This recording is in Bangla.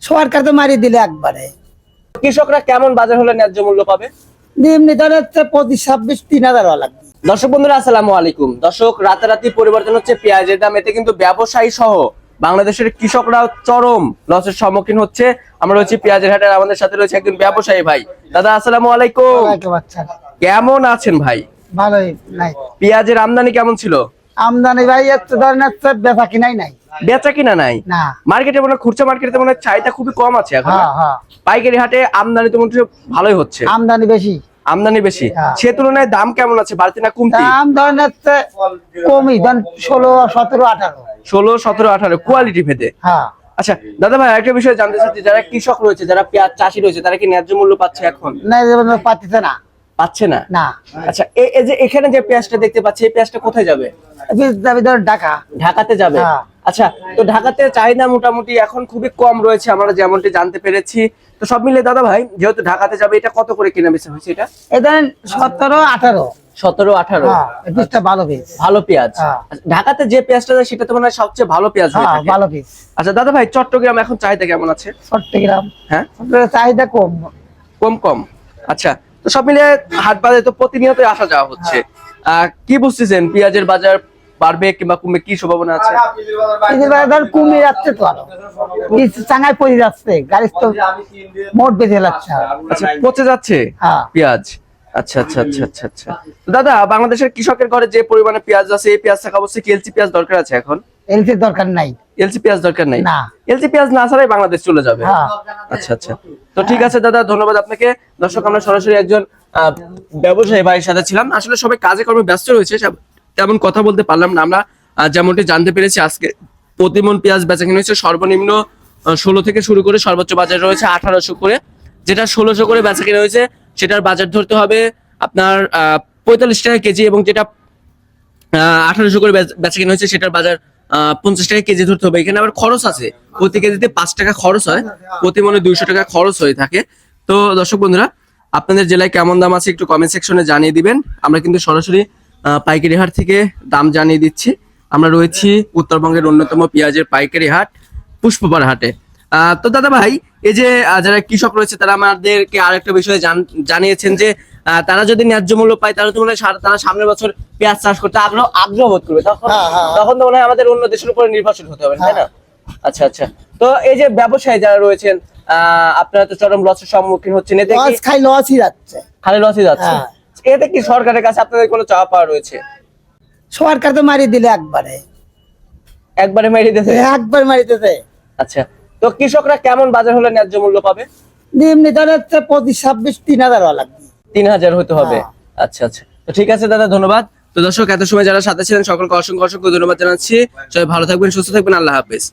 সরকার তো মারি দিলে একবারে। কৃষকরা কেমন বাজার হলে ন্যায্য মূল্য পাবে? এমনি ধর হচ্ছে 25-26-3000 লাগবে। দর্শক বন্ধুরা আসসালামু আলাইকুম। দর্শক, রাতারাতি পরিবর্তন হচ্ছে পেঁয়াজের দাম, এতে কিন্তু ব্যবসায়ী সহ বাংলাদেশের কৃষকরা চরম লসের সম্মুখীন হচ্ছে। আমরা রয়েছি পেঁয়াজের হাটে, আমাদের সাথে রয়েছে একজন ব্যবসায়ী ভাই। দাদা আসসালামু আলাইকুম, কেমন আছেন ভাই? ভালোই নাই। পেঁয়াজের আমদানি কেমন ছিল? আমদানি ভাই এত ধরেন হচ্ছে বেচা কিনাই নাই। বেচা কিনা নাই না, মার্কেটে মনে হয়, খুচরা মার্কেটে মনে হয় চাহিদা খুবই কম আছে এখন। হ্যাঁ। পাইকারি হাটে আমদানি তো মনে হয় ভালোই হচ্ছে, আমদানি বেশি। আমদানি বেশি। হ্যাঁ। সে তুলনায় দাম কেমন আছে, বাড়তি না কমতি? দাম ধরেন হচ্ছে কমই, ধরেন 16-17-18। 16-17-18 কোয়ালিটি ভেদে। হ্যাঁ। আচ্ছা দাদা ভাই, একটা বিষয় জানতে চাচ্ছি, যারা কৃষক রয়েছে, যারা পেঁয়াজ চাষি রয়েছে, তারা কি ন্যায্য মূল্য পাচ্ছে এখন? না, যেমন পাচ্ছে না। পাচ্ছে না? না। আচ্ছা, এই যে এখানে যে পেঁয়াজটা দেখতে পাচ্ছি, এই পেঁয়াজটা কোথায় যাবে? যাবে ধর ঢাকা। ঢাকাতে যাবে। হ্যাঁ। আচ্ছা, তো ঢাকাতে চাহিদা মোটামুটি এখন খুবই কম রয়েছে, আমরা যেমনটি জানতে পেরেছি। তো সব মিলে দাদা ভাই, যেহেতু ঢাকাতে যাবে, এটা কত করে কেনা বেচা হয়েছে? এটা এই ধরেন 17-18। 17-18। হ্যাঁ, এই পিসটা ভালো পিস। ভালো পেঁয়াজ। হ্যাঁ। আচ্ছা, ঢাকাতে যে পেঁয়াজটা যায় সেটা তো মনে হয় সবচেয়ে ভালো পেঁয়াজ হয়ে হ্যাঁ, থাকে। ভালো পিস। আচ্ছা দাদা ভাই, চট্টগ্রাম এখন চাহিদা কেমন আছে? চট্টগ্রাম হ্যাঁ, চাহিদা কম। কম। আচ্ছা, তো সব মিলে হাট বাজারে তো প্রতিনিয়তই আসা যাওয়া হচ্ছে। কি বুঝতেছেন, পেঁয়াজের বাজার বাড়বে কিংবা কমবে, কি সম্ভাবনা আছে? ধর কমে যাচ্ছে তো, আরো চাঙায় পড়ে যাচ্ছে, গাড়ি তো মোট বেঁধে যাচ্ছে। আচ্ছা, পচে যাচ্ছে হ্যাঁ। পেঁয়াজ। আচ্ছা। তো দাদা, বাংলাদেশের কৃষকের ঘরে যে পরিমাণে পেঁয়াজ আছে, এই পেঁয়াজ থাকা অবশ্যই কি এলসি পেঁয়াজ দরকার আছে এখন? এলসির দরকার নাই। এলসি পেঁয়াজ দরকার নাই? না। এলসি পেঁয়াজ না ছাড়াই বাংলাদেশ চলে যাবে। হ্যাঁ। আচ্ছা। তো ঠিক আছে দাদা, ধন্যবাদ আপনাকে। দর্শক, আমরা সরাসরি একজন ব্যবসায়ী ভাইয়ের সাথে ছিলাম। আসলে সবাই কাজে কর্মে ব্যস্ত রয়েছে, তেমন কথা বলতে পারলাম না। আমরা যেমনটি জানতে পেরেছি, আজকে প্রতিমন পেঁয়াজ বেচা কিনা হয়েছে সর্বনিম্ন 16 থেকে শুরু করে সর্বোচ্চ বাজার রয়েছে 1800 করে। যেটা 1600 করে বেচা কিনা হয়েছে, সেটার বাজার ধরতে হবে আপনার 45 টাকা কেজি, এবং যেটা 1800 করে বেচা কিনা হয়েছে, সেটার বাজার 50 টাকা কেজি ধরতে হবে। এখানে আবার খরচ আছে, প্রতি কেজিতে 5 টাকা খরচ হয়, প্রতি মনে 200 টাকা খরচ হয়ে থাকে। তো দর্শক বন্ধুরা, আপনাদের জেলায় কেমন দাম আছে একটু কমেন্ট সেকশনে জানিয়ে দিবেন। আমরা কিন্তু সরাসরি পাইকারি হাট থেকে দাম জানিয়ে দিচ্ছি। আমরা রয়েছি উত্তরবঙ্গের অন্যতম পেঁয়াজের পাইকারি হাট পুষ্পপাড়া হাটে। তো দাদা ভাই, এই যে যারা কৃষক রয়েছে, তারা আমাদেরকে আরেকটা বিষয়ে জানিয়েছেন যে তারা যদি ন্যায্য মূল্য পায়, তাহলে তো মনে হয় তারা সামনের বছর পেঁয়াজ চাষ করতে আগ্রহ বোধ করবে। তখন তো মনে হয় আমাদের অন্য দেশের উপরে নির্ভরশীল হতে হবে, তাই না? আচ্ছা। তো এই যে ব্যবসায়ী যারা রয়েছেন, আপনারা তো চরম লসের সম্মুখীন হচ্ছেন। এতে কি খালি লসই যাচ্ছে? খালি লসই যাচ্ছে। এতে কি সরকারের কাছে আপনাদের কোনো চাওয়া পাওয়া রয়েছে? সরকার তো মারি দিলে একবারে মেরে দিতেছে? একবার মারি দিতেছে। আচ্ছা, তো কৃষকরা কেমন বাজার হলে ন্যায্য মূল্য পাবে? এমনি ধর হচ্ছে 25-26-3000 লাগবে। 3000 হতে হবে। আচ্ছা। তো ঠিক আছে দাদা, ধন্যবাদ। তো দর্শক, এত সময় যারা সাথে ছিলেন সকলকে অসংখ্য ধন্যবাদ জানাচ্ছি। সবাই ভালো থাকবেন, সুস্থ থাকবেন, আল্লাহ হাফেজ।